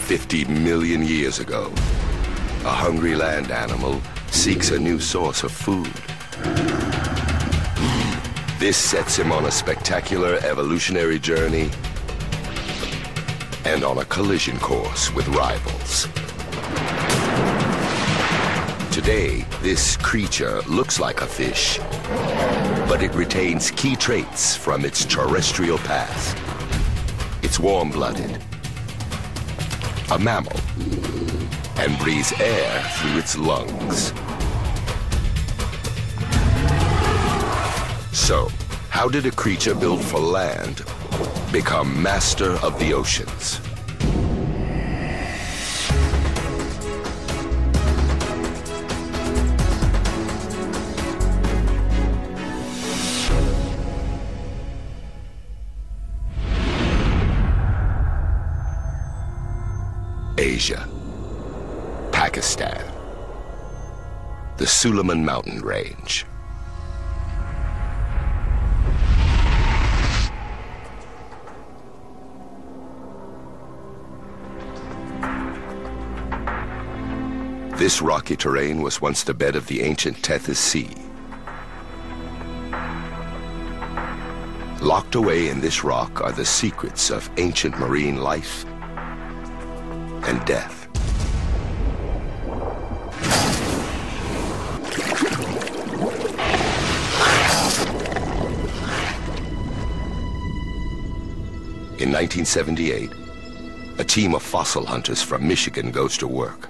50 million years ago, a hungry land animal seeks a new source of food. This sets him on a spectacular evolutionary journey and on a collision course with rivals. Today, this creature looks like a fish, but it retains key traits from its terrestrial past. It's warm-blooded, a mammal, and breathes air through its lungs. So, how did a creature built for land become master of the oceans? Asia, Pakistan, the Suleiman mountain range. This rocky terrain was once the bed of the ancient Tethys Sea. Locked away in this rock are the secrets of ancient marine life and death. In 1978, a team of fossil hunters from Michigan goes to work.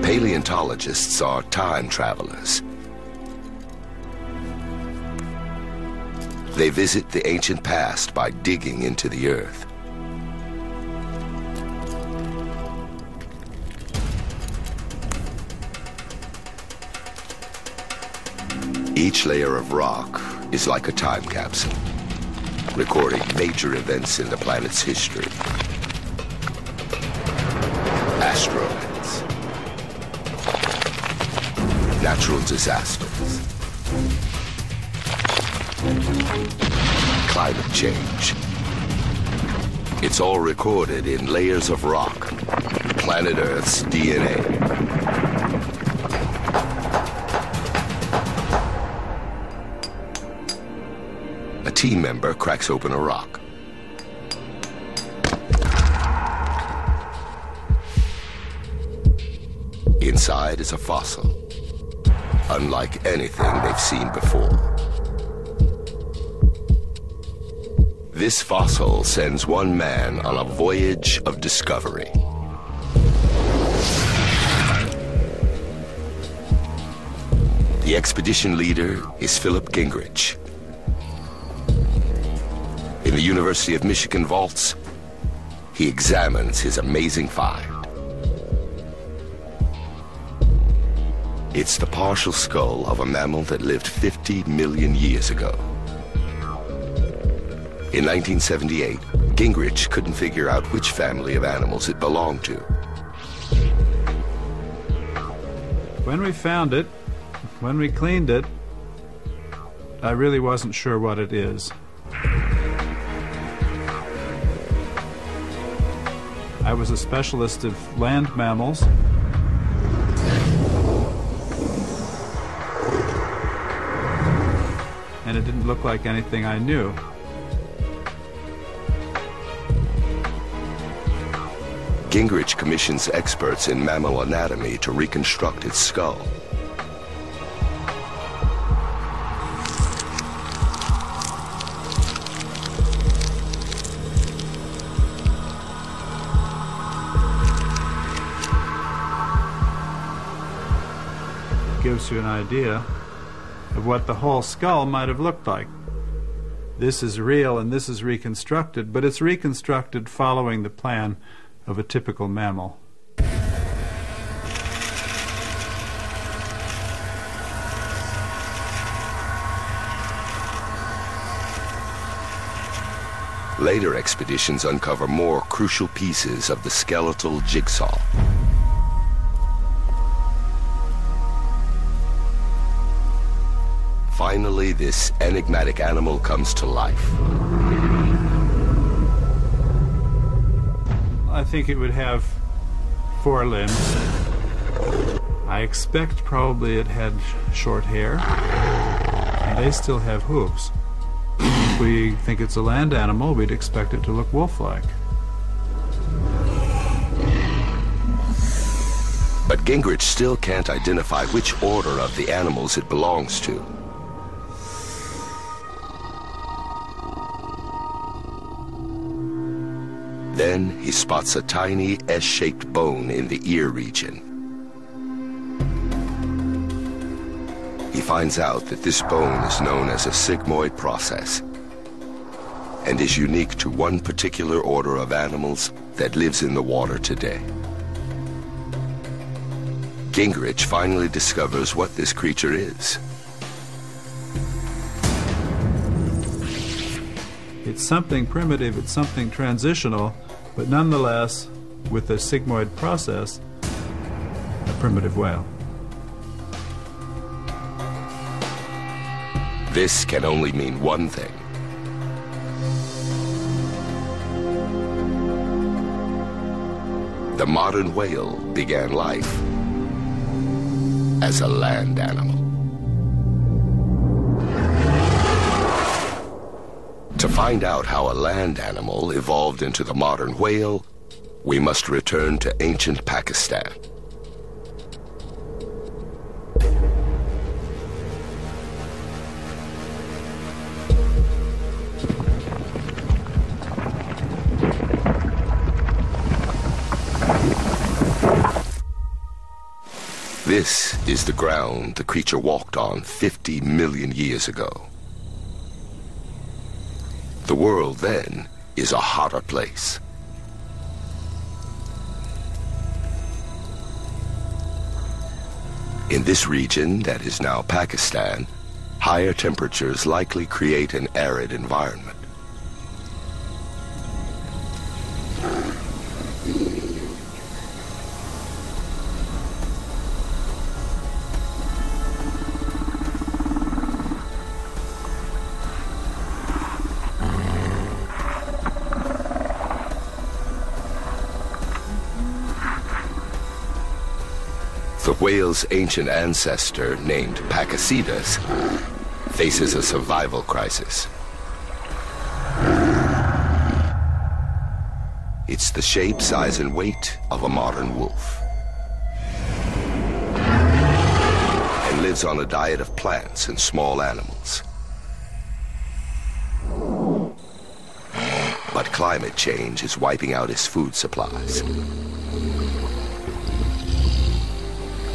Paleontologists are time travelers. They visit the ancient past by digging into the earth. Each layer of rock is like a time capsule, recording major events in the planet's history. Asteroids, natural disasters, climate change. It's all recorded in layers of rock, planet Earth's DNA. A team member cracks open a rock. Inside is a fossil, unlike anything they've seen before. This fossil sends one man on a voyage of discovery. The expedition leader is Philip Gingrich. In the University of Michigan vaults, he examines his amazing find. It's the partial skull of a mammal that lived 50 million years ago. In 1978, Gingrich couldn't figure out which family of animals it belonged to. When we found it, when we cleaned it, I really wasn't sure what it is. I was a specialist of land mammals. And it didn't look like anything I knew. Gingrich commissions experts in mammal anatomy to reconstruct its skull. It gives you an idea of what the whole skull might have looked like. This is real and this is reconstructed, but it's reconstructed following the plan of a typical mammal. Later expeditions uncover more crucial pieces of the skeletal jigsaw. finally this enigmatic animal comes to life. I think it would have 4 limbs. I expect probably it had short hair, and they still have hooves. If we think it's a land animal, we'd expect it to look wolf-like. But Gingrich still can't identify which order of the animals it belongs to. Then he spots a tiny S-shaped bone in the ear region. He finds out that this bone is known as a sigmoid process and is unique to one particular order of animals that lives in the water today. Gingrich finally discovers what this creature is. It's something primitive, it's something transitional, but nonetheless, with the sigmoid process, a primitive whale. This can only mean one thing. The modern whale began life as a land animal. To find out how a land animal evolved into the modern whale, we must return to ancient Pakistan. This is the ground the creature walked on 50 million years ago. The world then is a hotter place. In this region that is now Pakistan, higher temperatures likely create an arid environment. The whale's ancient ancestor, named Pakistas, faces a survival crisis. It's the shape, size, and weight of a modern wolf, and lives on a diet of plants and small animals. But climate change is wiping out his food supplies.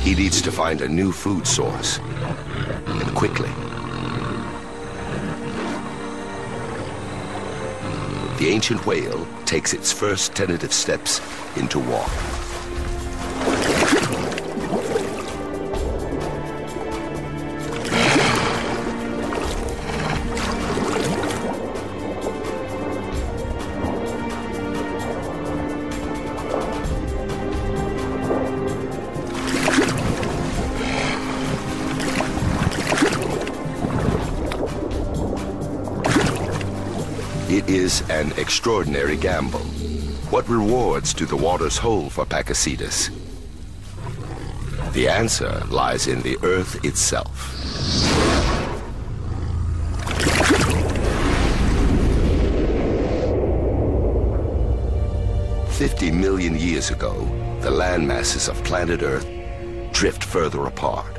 He needs to find a new food source, and quickly. The ancient whale takes its first tentative steps into walk. It is an extraordinary gamble. What rewards do the waters hold for Pakistas? The answer lies in the earth itself. "50 million years ago, the land masses of planet Earth drift further apart.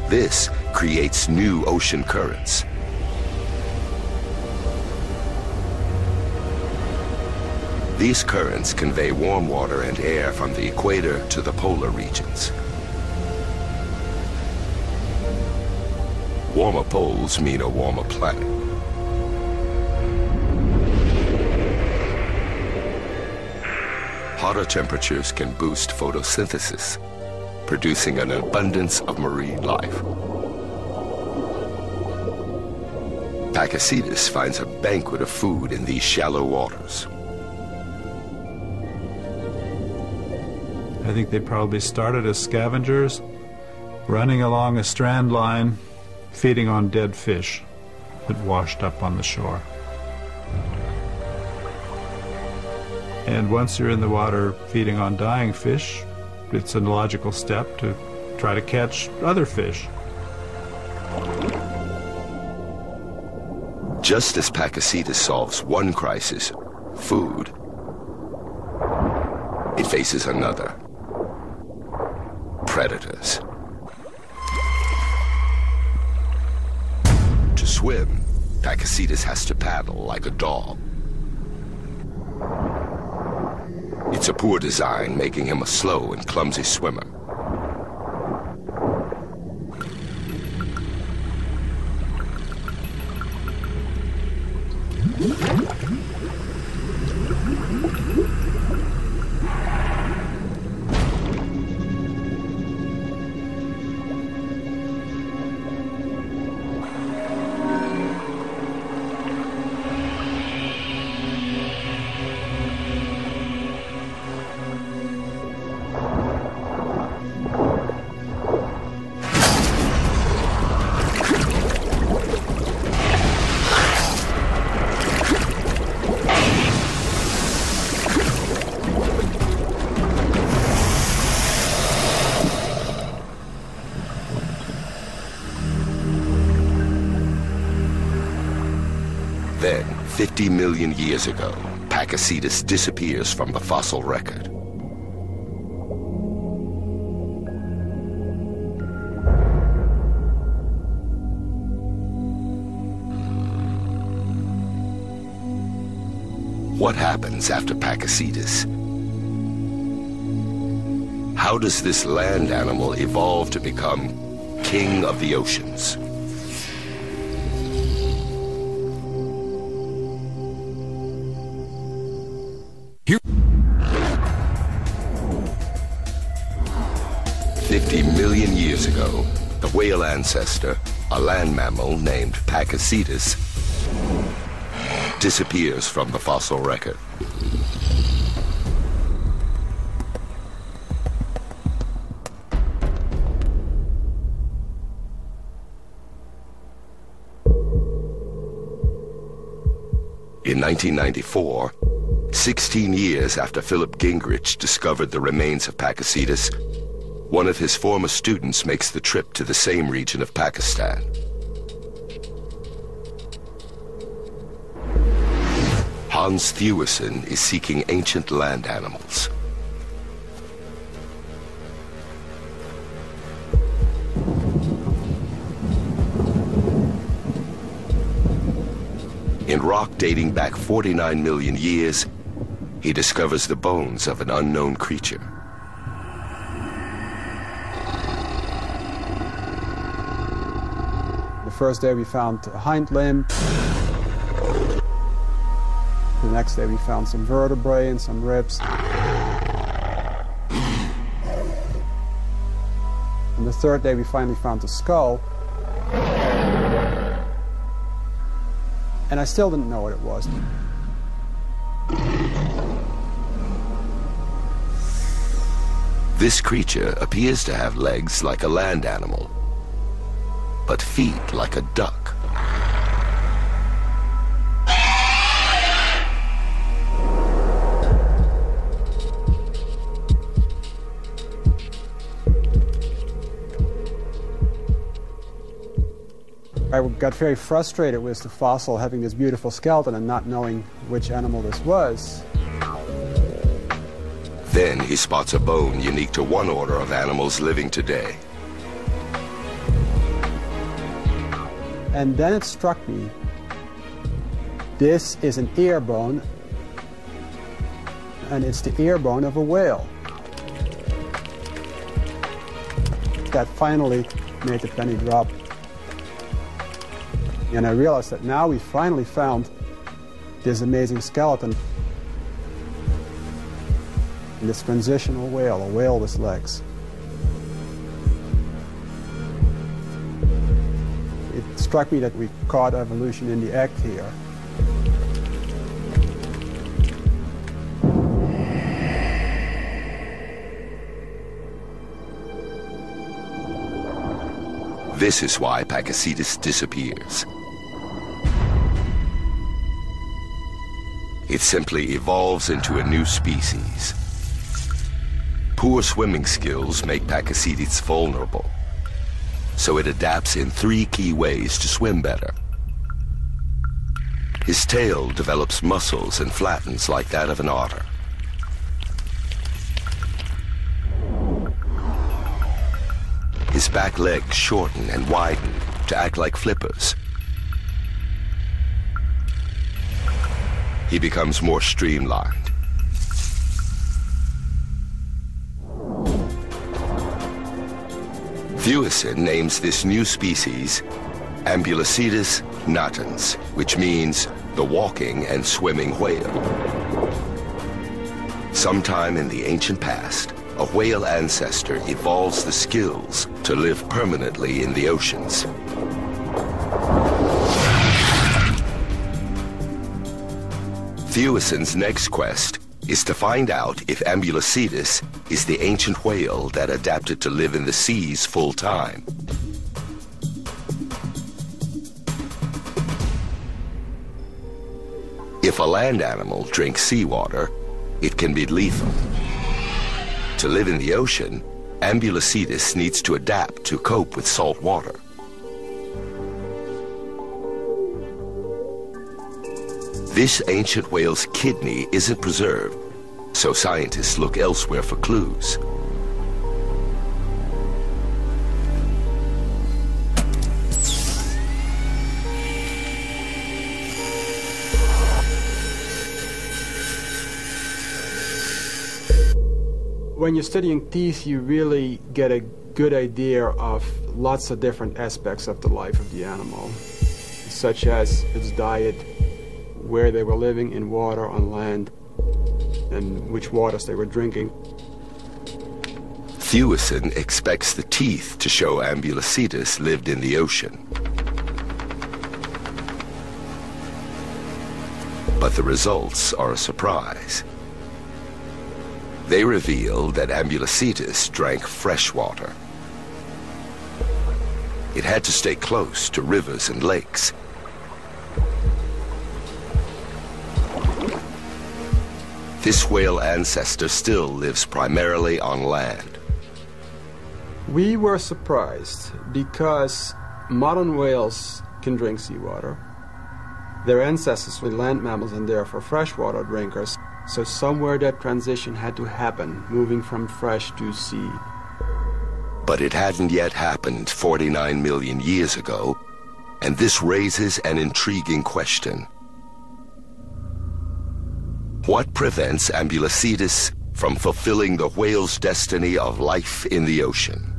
This creates new ocean currents. These currents convey warm water and air from the equator to the polar regions. Warmer poles mean a warmer planet. Hotter temperatures can boost photosynthesis, producing an abundance of marine life. Pakistas finds a banquet of food in these shallow waters. I think they probably started as scavengers, running along a strand line, feeding on dead fish that washed up on the shore. And once you're in the water feeding on dying fish, it's a logical step to try to catch other fish. Just as Pachycetus solves one crisis, food, it faces another: predators. To swim, Pachycetus has to paddle like a dog. It's a poor design, making him a slow and clumsy swimmer. Then, 50 million years ago, Pachycetus disappears from the fossil record. What happens after Pachycetus? How does this land animal evolve to become king of the oceans? Here, 50 million years ago, the whale ancestor, a land mammal named Pachycetus, disappears from the fossil record. In 1994, 16 years after Philip Gingrich discovered the remains of Pachycetus, one of his former students makes the trip to the same region of Pakistan. Hans Thewesen is seeking ancient land animals. In rock dating back 49 million years, he discovers the bones of an unknown creature. The first day we found a hind limb. The next day we found some vertebrae and some ribs. And the third day we finally found the skull. And I still didn't know what it was. This creature appears to have legs like a land animal, but feet like a duck. I got very frustrated with the fossil having this beautiful skeleton and not knowing which animal this was. Then he spots a bone unique to one order of animals living today. And then it struck me, this is an ear bone, and it's the ear bone of a whale. That finally made the penny drop. And I realized that now we finally found this amazing skeleton. This transitional whale, a whale with legs. It struck me that we caught evolution in the act here. This is why Pagasitis disappears. It simply evolves into a new species. Poor swimming skills make Pagasitis vulnerable, so it adapts in 3 key ways to swim better. His tail develops muscles and flattens like that of an otter. His back legs shorten and widen to act like flippers. He becomes more streamlined. Thewison names this new species Ambulocetus natans, which means the walking and swimming whale. Sometime in the ancient past, a whale ancestor evolves the skills to live permanently in the oceans. Thewison's next quest is to find out if Ambulocetus is the ancient whale that adapted to live in the seas full time. If a land animal drinks seawater, it can be lethal. To live in the ocean, Ambulocetus needs to adapt to cope with salt water. This ancient whale's kidney isn't preserved, so scientists look elsewhere for clues. When you're studying teeth, you really get a good idea of lots of different aspects of the life of the animal, such as its diet, where they were living in water, on land, and which waters they were drinking. Thewison expects the teeth to show Ambulocetus lived in the ocean. But the results are a surprise. They reveal that Ambulocetus drank fresh water. It had to stay close to rivers and lakes. This whale ancestor still lives primarily on land. We were surprised because modern whales can drink seawater. Their ancestors were land mammals and therefore freshwater drinkers. So somewhere that transition had to happen, moving from fresh to sea. But it hadn't yet happened 49 million years ago, and this raises an intriguing question. What prevents Ambulocetus from fulfilling the whale's destiny of life in the ocean?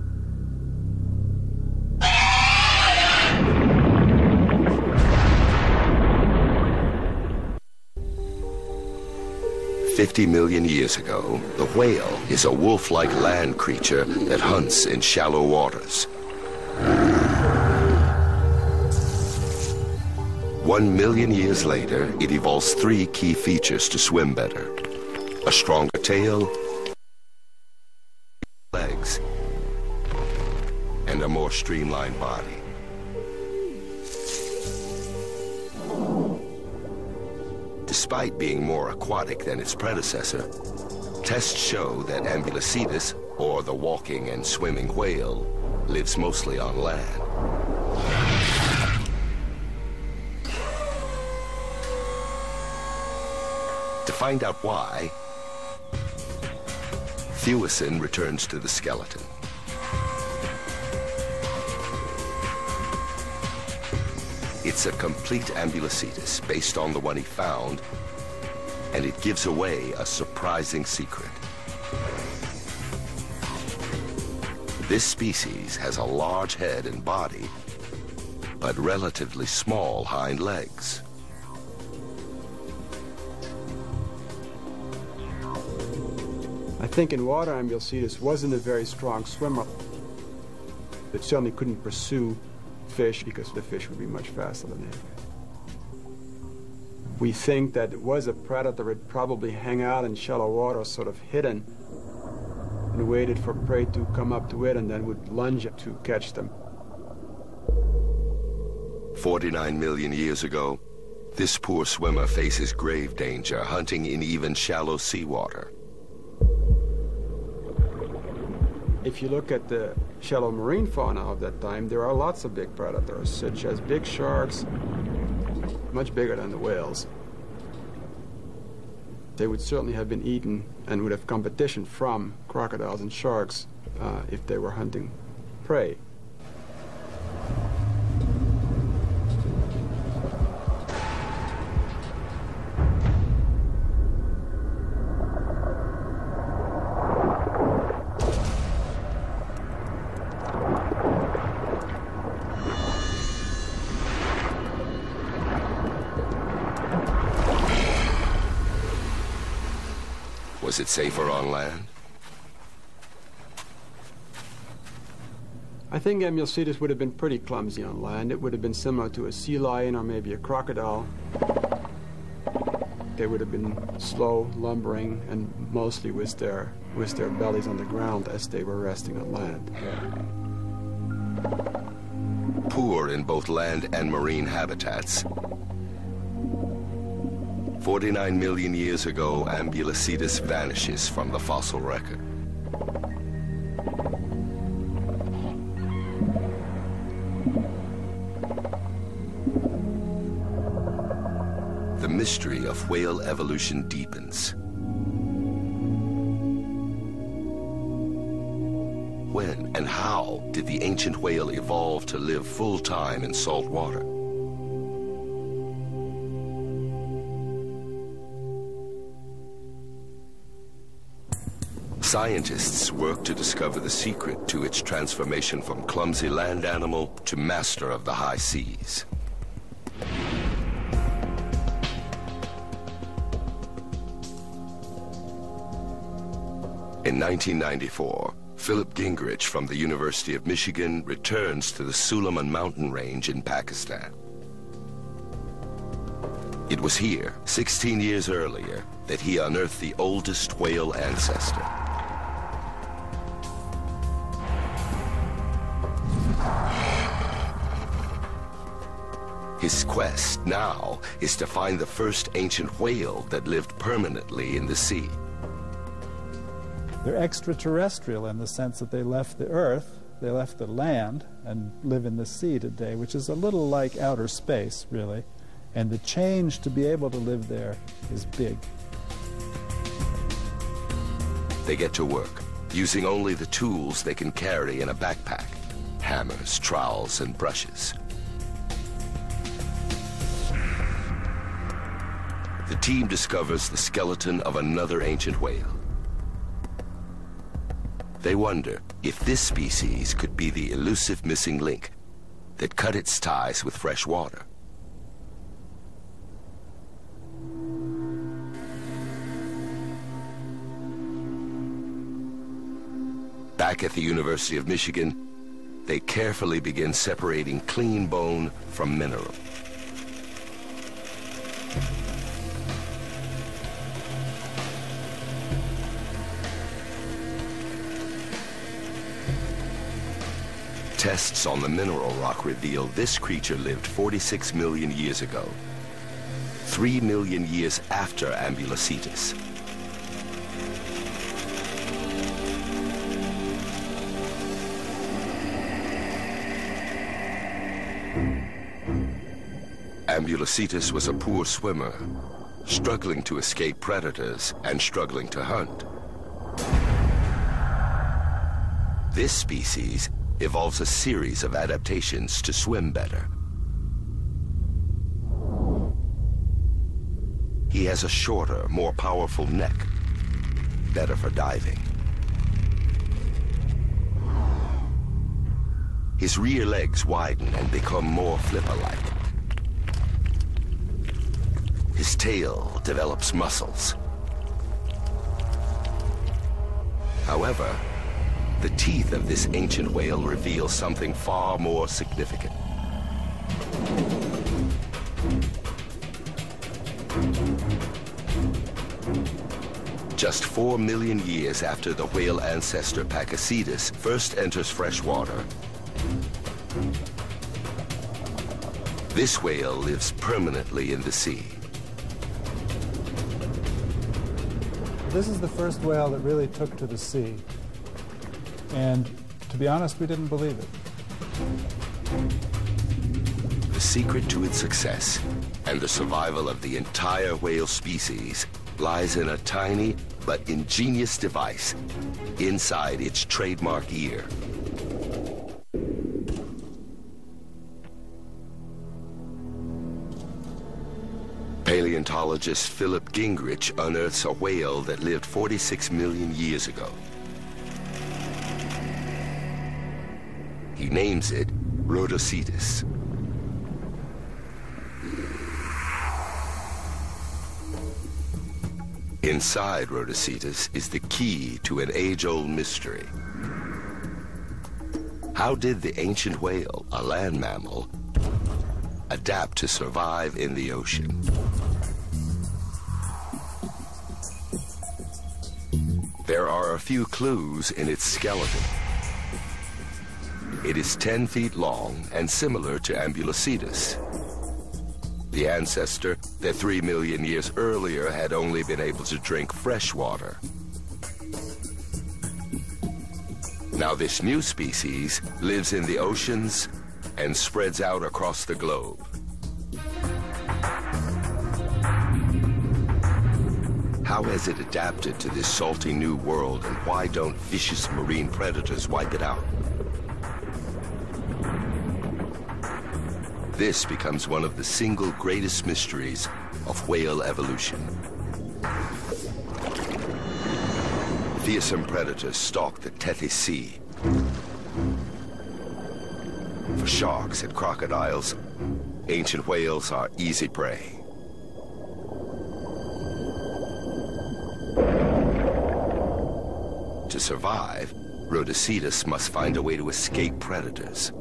$50 million years ago, the whale is a wolf-like land creature that hunts in shallow waters. 1 million years later, it evolves 3 key features to swim better: a stronger tail, legs, and a more streamlined body. Despite being more aquatic than its predecessor, tests show that Ambulocetus, or the walking and swimming whale, lives mostly on land. To find out why, Thewison returns to the skeleton. It's a complete Ambulocetus based on the one he found, and it gives away a surprising secret. This species has a large head and body, but relatively small hind legs. I think in water, Ambulocetus wasn't a very strong swimmer. It certainly couldn't pursue fish because the fish would be much faster than it. We think that it was a predator. It probably hang out in shallow water, sort of hidden, and waited for prey to come up to it and then would lunge to catch them. 49 million years ago, this poor swimmer faces grave danger hunting in even shallow seawater. If you look at the shallow marine fauna of that time, there are lots of big predators, such as big sharks, much bigger than the whales. They would certainly have been eaten and would have competition from crocodiles and sharks if they were hunting prey. Was it safer on land? I think Amylocetus would have been pretty clumsy on land. It would have been similar to a sea lion or maybe a crocodile. They would have been slow, lumbering, and mostly with their bellies on the ground as they were resting on land. Poor in both land and marine habitats, 49 million years ago, Amylocetus vanishes from the fossil record. The mystery of whale evolution deepens. When and how did the ancient whale evolve to live full-time in salt water? Scientists work to discover the secret to its transformation from clumsy land animal to master of the high seas. In 1994, Philip Gingrich from the University of Michigan returns to the Suleiman mountain range in Pakistan. It was here, 16 years earlier, that he unearthed the oldest whale ancestor. His quest now is to find the first ancient whale that lived permanently in the sea. They're extraterrestrial in the sense that they left the Earth, they left the land, and live in the sea today, which is a little like outer space, really. And the change to be able to live there is big. They get to work, using only the tools they can carry in a backpack: hammers, trowels, and brushes. The team discovers the skeleton of another ancient whale. They wonder if this species could be the elusive missing link that cut its ties with fresh water. Back at the University of Michigan, they carefully begin separating clean bone from mineral. Tests on the mineral rock reveal this creature lived 46 million years ago, 3 million years after Amylocetus. Amylocetus was a poor swimmer, struggling to escape predators and struggling to hunt. This species evolves a series of adaptations to swim better. He has a shorter, more powerful neck, better for diving. His rear legs widen and become more flipper-like. His tail develops muscles. However, the teeth of this ancient whale reveal something far more significant. Just 4 million years after the whale ancestor Pachycetus first enters fresh water, This whale lives permanently in the sea. This is the first whale that really took to the sea. And to be honest, we didn't believe it. The secret to its success and the survival of the entire whale species lies in a tiny but ingenious device inside its trademark ear. Paleontologist Philip Gingrich unearths a whale that lived 46 million years ago. He names it Rhodocetus. Inside Rhodocetus is the key to an age-old mystery. How did the ancient whale, a land mammal, adapt to survive in the ocean? There are a few clues in its skeleton. It is 10 feet long and similar to Ambulocetus, the ancestor that 3 million years earlier had only been able to drink fresh water. Now this new species lives in the oceans and spreads out across the globe. How has it adapted to this salty new world, and why don't vicious marine predators wipe it out? This becomes one of the single greatest mysteries of whale evolution. Fearsome predators stalk the Tethys Sea. For sharks and crocodiles, ancient whales are easy prey. To survive, Rhodocetus must find a way to escape predators.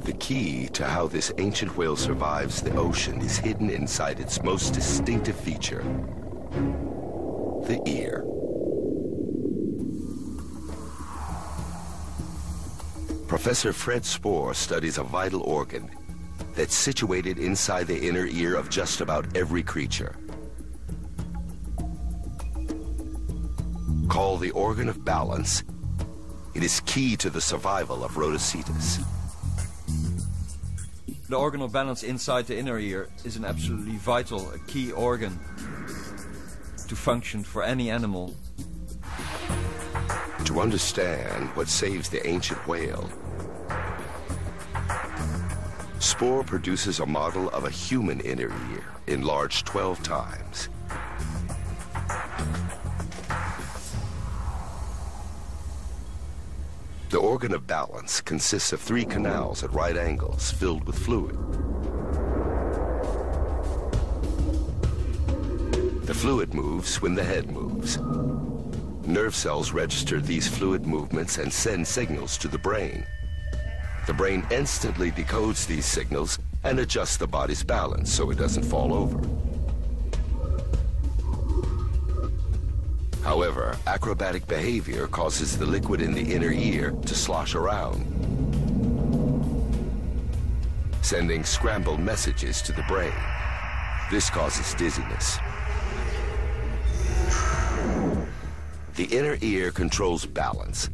The key to how this ancient whale survives the ocean is hidden inside its most distinctive feature, the ear. Professor Fred Spoor studies a vital organ that's situated inside the inner ear of just about every creature. Called the organ of balance, it is key to the survival of Rhodocetus. The organ of balance inside the inner ear is an absolutely vital, a key organ to function for any animal. To understand what saves the ancient whale, Spoor produces a model of a human inner ear, enlarged 12 times. The organ of balance consists of 3 canals at right angles filled with fluid. The fluid moves when the head moves. Nerve cells register these fluid movements and send signals to the brain. The brain instantly decodes these signals and adjusts the body's balance so it doesn't fall over. However, acrobatic behavior causes the liquid in the inner ear to slosh around, sending scrambled messages to the brain. This causes dizziness. The inner ear controls balance.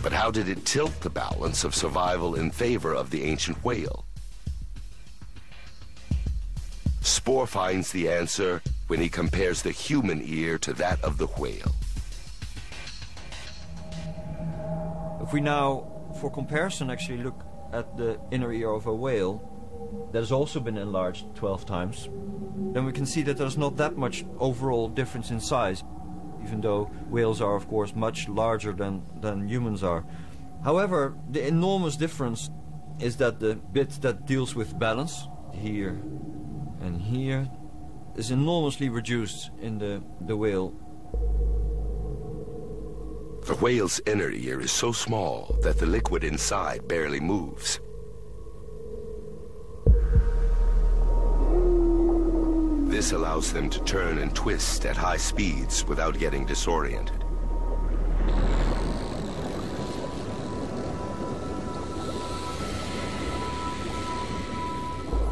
But how did it tilt the balance of survival in favor of the ancient whale? Spoor finds the answer when he compares the human ear to that of the whale. If we now, for comparison, actually look at the inner ear of a whale that has also been enlarged 12 times, then we can see that there's not that much overall difference in size, even though whales are, of course, much larger than humans are. However, the enormous difference is that the bit that deals with balance, here and here, is enormously reduced in the whale. The whale's inner ear is so small that the liquid inside barely moves. This allows them to turn and twist at high speeds without getting disoriented.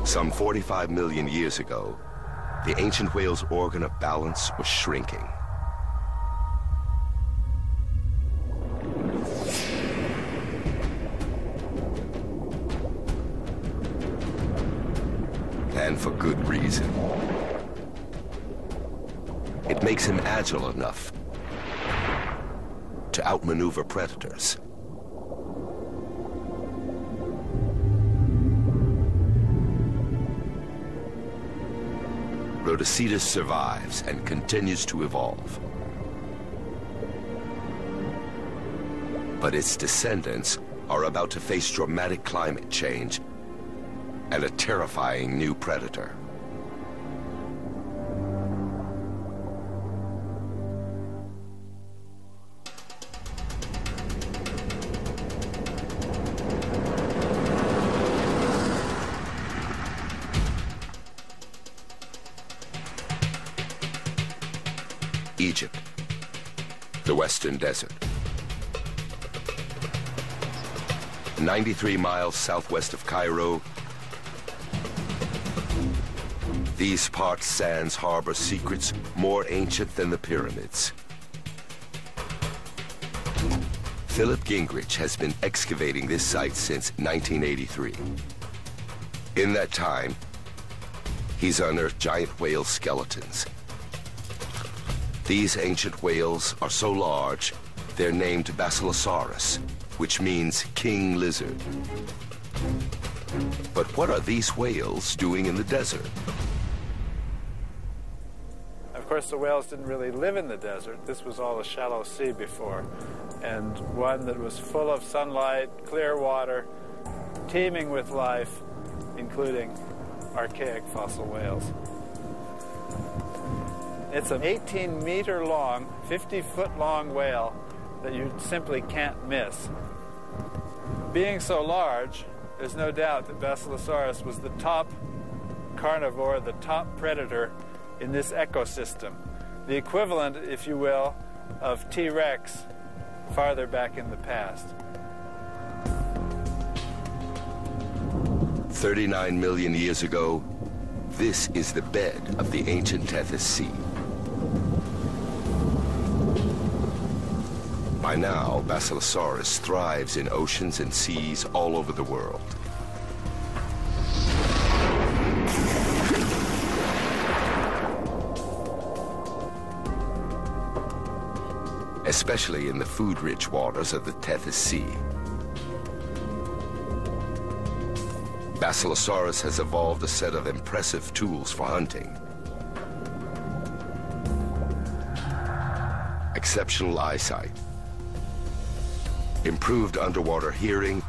Some 45 million years ago, the ancient whale's organ of balance was shrinking. And for good reason. It makes him agile enough to outmaneuver predators. Rhodocedus survives and continues to evolve. But its descendants are about to face dramatic climate change and a terrifying new predator. Egypt, the Western Desert. 93 miles southwest of Cairo, these parched sands harbor secrets more ancient than the pyramids. Philip Gingrich has been excavating this site since 1983. In that time, he's unearthed giant whale skeletons. These ancient whales are so large, they're named Basilosaurus, which means king lizard. But what are these whales doing in the desert? Of course, the whales didn't really live in the desert. This was all a shallow sea before, and one that was full of sunlight, clear water, teeming with life, including archaic fossil whales. It's an 18-meter long, 50-foot long whale that you simply can't miss. Being so large, there's no doubt that Basilosaurus was the top carnivore, the top predator in this ecosystem. The equivalent, if you will, of T-Rex farther back in the past. 39 million years ago, this is the bed of the ancient Tethys Sea. By now, Basilosaurus thrives in oceans and seas all over the world. Especially in the food-rich waters of the Tethys Sea. Basilosaurus has evolved a set of impressive tools for hunting. Exceptional eyesight, improved underwater hearing,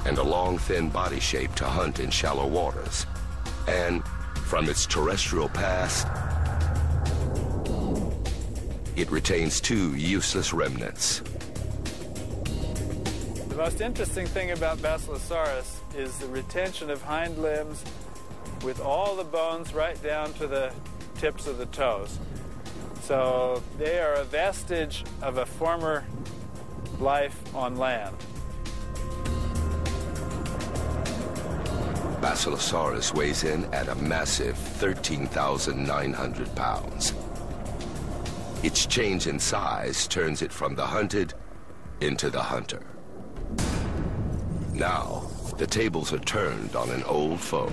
and a long, thin body shape to hunt in shallow waters. And from its terrestrial past, it retains two useless remnants. The most interesting thing about Basilosaurus is the retention of hind limbs with all the bones right down to the tips of the toes. So they are a vestige of a former life on land. Basilosaurus weighs in at a massive 13,900 pounds. Its change in size turns it from the hunted into the hunter. Now, the tables are turned on an old foe.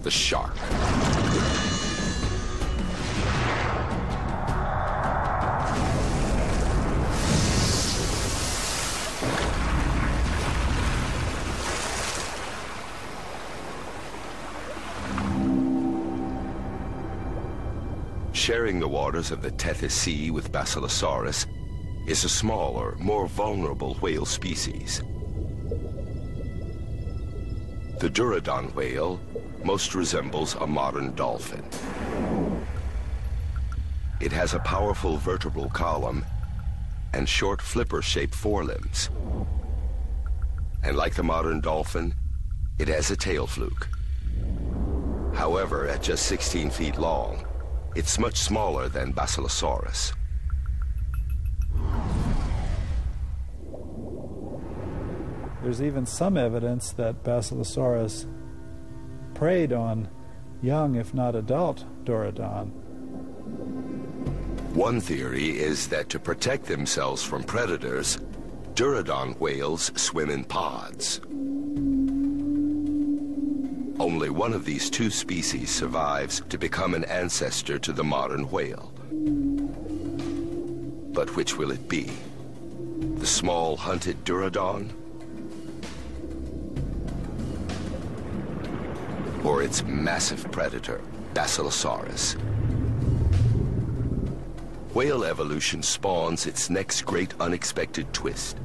The shark. Sharing the waters of the Tethys Sea with Basilosaurus is a smaller, more vulnerable whale species. The Durodon whale most resembles a modern dolphin. It has a powerful vertebral column and short flipper-shaped forelimbs. And like the modern dolphin, it has a tail fluke. However, at just 16 feet long, it's much smaller than Basilosaurus. There's even some evidence that Basilosaurus preyed on young, if not adult, Dorudon. One theory is that to protect themselves from predators, Dorudon whales swim in pods. Only one of these two species survives to become an ancestor to the modern whale. But which will it be? The small hunted Dorudon? Or its massive predator, Basilosaurus? Whale evolution spawns its next great unexpected twist.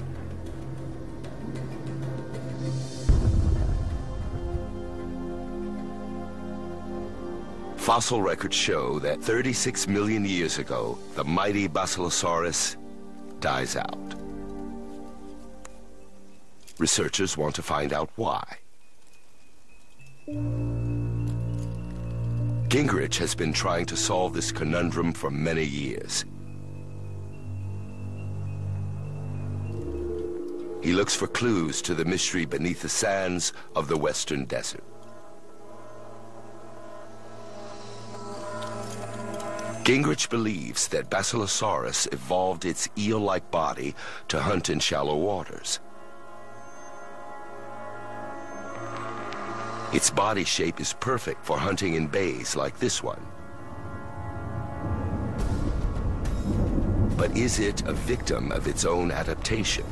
Fossil records show that 36 million years ago, the mighty Basilosaurus dies out. Researchers want to find out why. Gingrich has been trying to solve this conundrum for many years. He looks for clues to the mystery beneath the sands of the Western Desert. Gingrich believes that Basilosaurus evolved its eel-like body to hunt in shallow waters. Its body shape is perfect for hunting in bays like this one. But is it a victim of its own adaptation?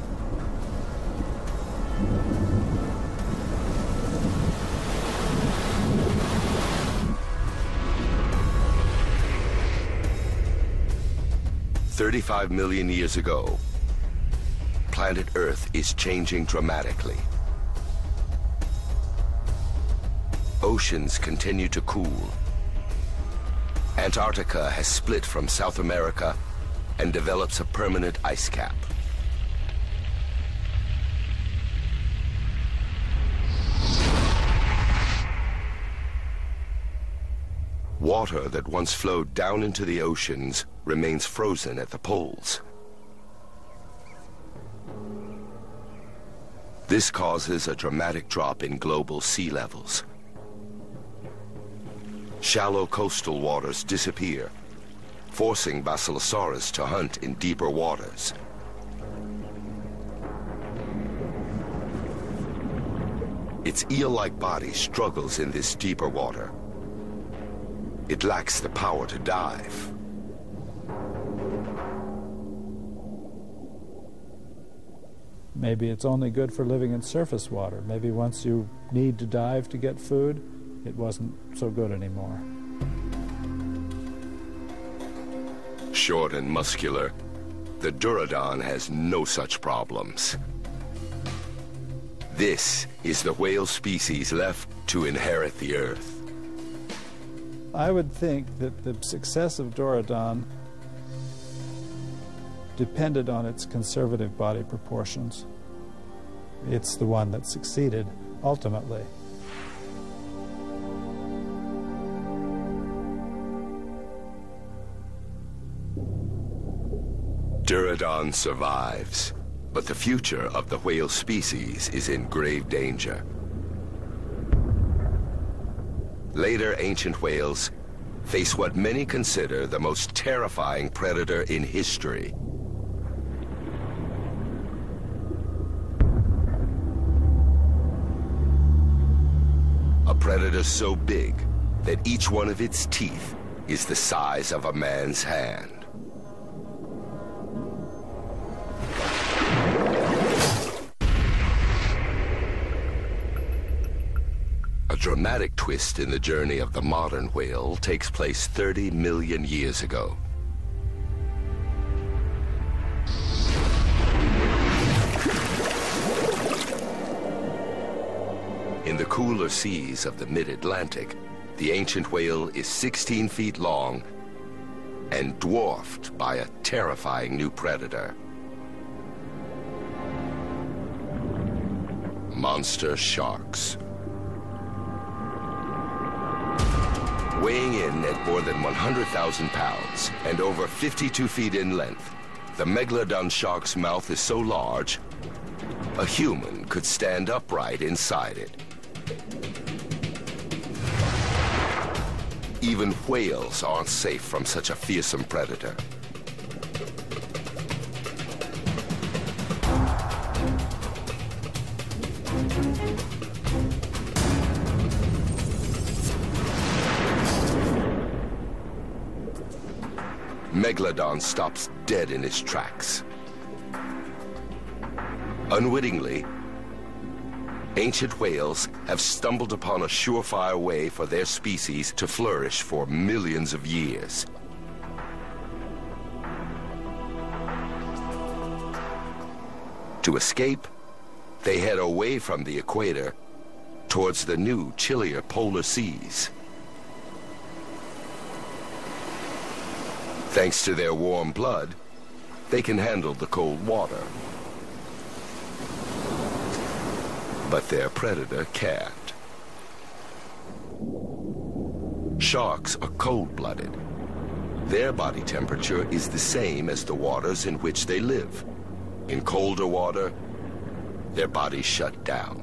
"35 million years ago, planet Earth is changing dramatically. Oceans continue to cool. Antarctica has split from South America and develops a permanent ice cap. Water that once flowed down into the oceans remains frozen at the poles. This causes a dramatic drop in global sea levels. Shallow coastal waters disappear, forcing Basilosaurus to hunt in deeper waters. Its eel-like body struggles in this deeper water. It lacks the power to dive. Maybe it's only good for living in surface water. Maybe once you need to dive to get food, it wasn't so good anymore. Short and muscular, the Dorudon has no such problems. This is the whale species left to inherit the Earth. I would think that the success of Dorudon depended on its conservative body proportions. It's the one that succeeded ultimately. Dorudon survives, but the future of the whale species is in grave danger. Later ancient whales face what many consider the most terrifying predator in history. A predator so big that each one of its teeth is the size of a man's hand. A dramatic twist in the journey of the modern whale takes place 30 million years ago. In the cooler seas of the mid-Atlantic, the ancient whale is 16 feet long and dwarfed by a terrifying new predator. Monster sharks. Weighing in at more than 100,000 pounds and over 52 feet in length, the megalodon shark's mouth is so large a human could stand upright inside it. Even whales aren't safe from such a fearsome predator. Megalodon stops dead in his tracks. Unwittingly, ancient whales have stumbled upon a surefire way for their species to flourish for millions of years. To escape, they head away from the equator towards the new, chillier polar seas. Thanks to their warm blood, they can handle the cold water. But their predator can't. Sharks are cold-blooded. Their body temperature is the same as the waters in which they live. In colder water, their bodies shut down.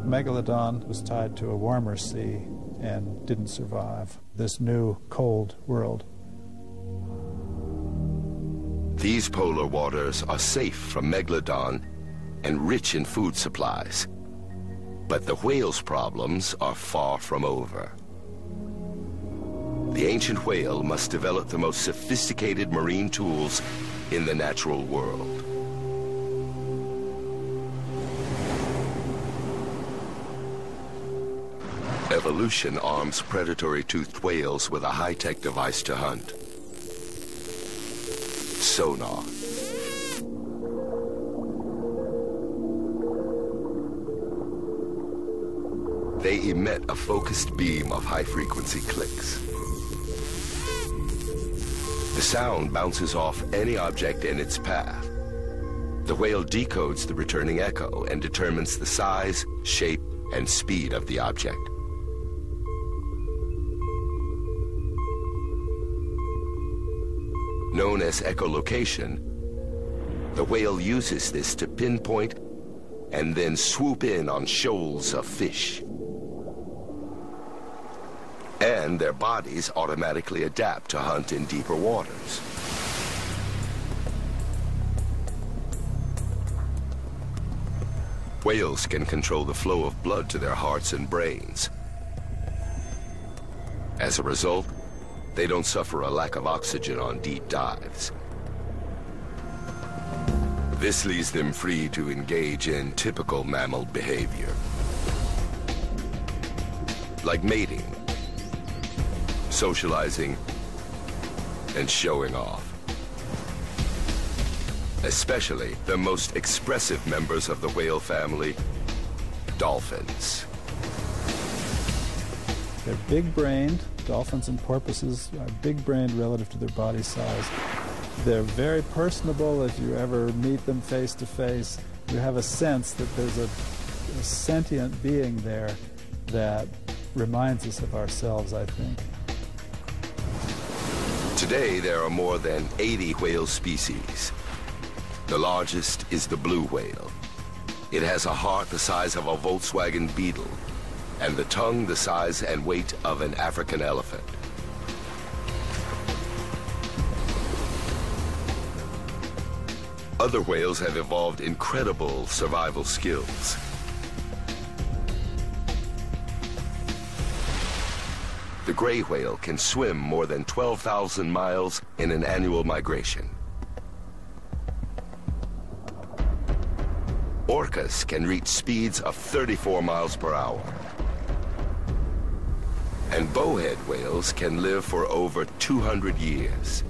Megalodon was tied to a warmer sea and didn't survive this new cold world. These polar waters are safe from Megalodon and rich in food supplies. But the whale's problems are far from over. The ancient whale must develop the most sophisticated marine tools in the natural world. Evolution arms predatory toothed whales with a high-tech device to hunt: sonar. They emit a focused beam of high-frequency clicks. The sound bounces off any object in its path. The whale decodes the returning echo and determines the size, shape, and speed of the object. Known as echolocation, the whale uses this to pinpoint and then swoop in on shoals of fish. And their bodies automatically adapt to hunt in deeper waters. Whales can control the flow of blood to their hearts and brains. As a result, they don't suffer a lack of oxygen on deep dives. This leaves them free to engage in typical mammal behavior, like mating, socializing, and showing off. Especially the most expressive members of the whale family, dolphins. They're big-brained. Dolphins and porpoises are big-brained relative to their body size. They're very personable. If you ever meet them face to face, you have a sense that there's a sentient being there that reminds us of ourselves, I think. Today, there are more than 80 whale species. The largest is the blue whale. It has a heart the size of a Volkswagen Beetle, and the tongue the size and weight of an African elephant. Other whales have evolved incredible survival skills. The gray whale can swim more than 12,000 miles in an annual migration. Orcas can reach speeds of 34 miles per hour. And bowhead whales can live for over 200 years.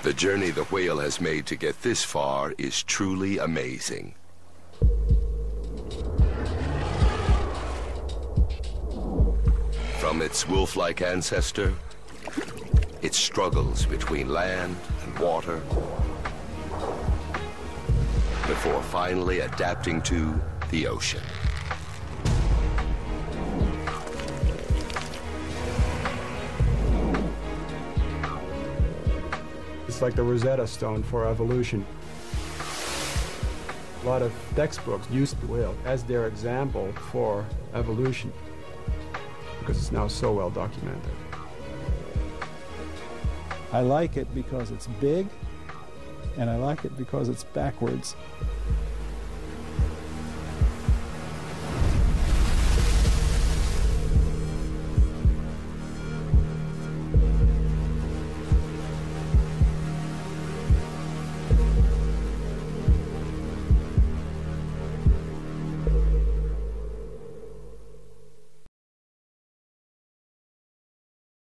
The journey the whale has made to get this far is truly amazing. From its wolf-like ancestor, it struggles between land and water, before finally adapting to the ocean. This It's like the Rosetta Stone for evolution. A lot of textbooks use the whale as their example for evolution because it's now so well documented. I like it because it's big, and I like it because it's backwards.